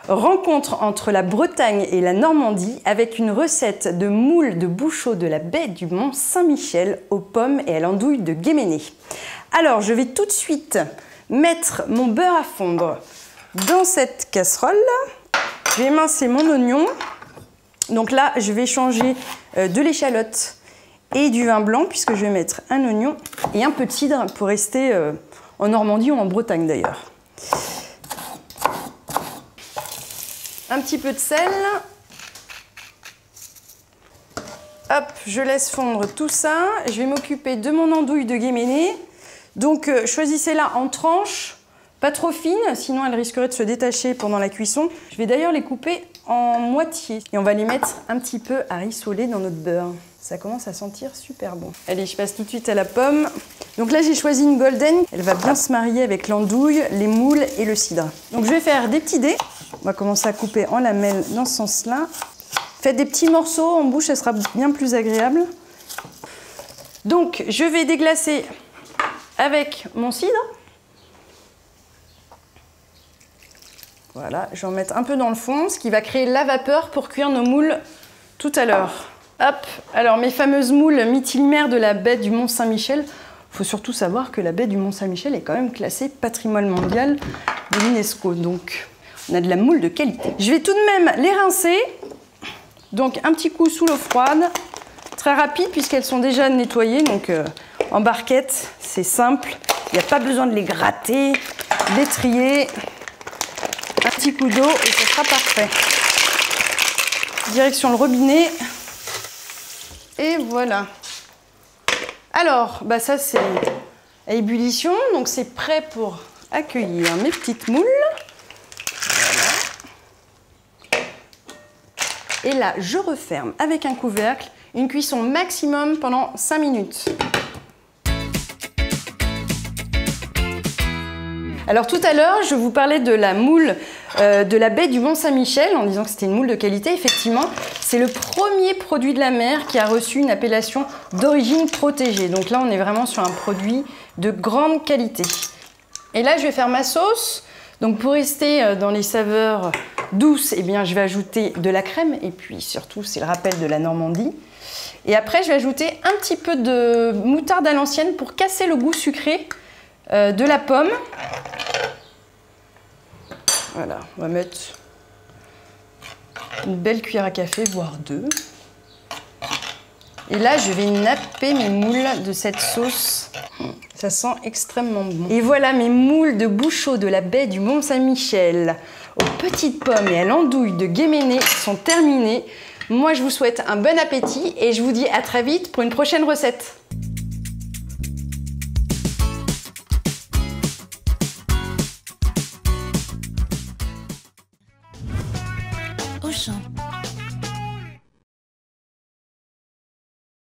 rencontre entre la Bretagne et la Normandie avec une recette de moules de bouchot de la baie du Mont-Saint-Michel aux pommes et à l'andouille de Guéméné. Alors, je vais tout de suite mettre mon beurre à fondre dans cette casserole. Je vais émincer mon oignon. Donc là, je vais changer de l'échalote et du vin blanc puisque je vais mettre un oignon et un peu de cidre pour rester en Normandie ou en Bretagne d'ailleurs. Un petit peu de sel. Hop, je laisse fondre tout ça. Je vais m'occuper de mon andouille de Guéméné. Donc choisissez-la en tranches, pas trop fines, sinon elles risqueraient de se détacher pendant la cuisson. Je vais d'ailleurs les couper en moitié. Et on va les mettre un petit peu à rissoler dans notre beurre. Ça commence à sentir super bon. Allez, je passe tout de suite à la pomme. Donc là, j'ai choisi une golden. Elle va bien se marier avec l'andouille, les moules et le cidre. Donc je vais faire des petits dés. On va commencer à couper en lamelles dans ce sens-là. Faites des petits morceaux en bouche, ça sera bien plus agréable. Donc, je vais déglacer avec mon cidre. Voilà, je vais en mettre un peu dans le fond, ce qui va créer la vapeur pour cuire nos moules tout à l'heure. Hop, alors mes fameuses moules mythes-mères de la baie du Mont-Saint-Michel. Il faut surtout savoir que la baie du Mont-Saint-Michel est quand même classée patrimoine mondial de l'UNESCO. Donc, on a de la moule de qualité. Je vais tout de même les rincer. Donc, un petit coup sous l'eau froide. Très rapide puisqu'elles sont déjà nettoyées. Donc, en barquette, c'est simple. Il n'y a pas besoin de les gratter, les trier. Un petit coup d'eau et ce sera parfait. Direction le robinet. Et voilà. Alors, bah ça c'est à ébullition, donc c'est prêt pour accueillir mes petites moules. Voilà. Et là, je referme avec un couvercle, une cuisson maximum pendant 5 minutes. Alors tout à l'heure, je vous parlais de la moule de la baie du Mont-Saint-Michel en disant que c'était une moule de qualité. Effectivement, c'est le premier produit de la mer qui a reçu une appellation d'origine protégée. Donc là, on est vraiment sur un produit de grande qualité. Et là, je vais faire ma sauce. Donc pour rester dans les saveurs douces, eh bien, je vais ajouter de la crème. Et puis surtout, c'est le rappel de la Normandie. Et après, je vais ajouter un petit peu de moutarde à l'ancienne pour casser le goût sucré de la pomme. Voilà, on va mettre une belle cuillère à café, voire 2. Et là, je vais napper mes moules de cette sauce. Ça sent extrêmement bon. Et voilà mes moules de bouchot de la baie du Mont-Saint-Michel aux petites pommes et à l'andouille de Guéméné sont terminées. Moi, je vous souhaite un bon appétit et je vous dis à très vite pour une prochaine recette. Auchan.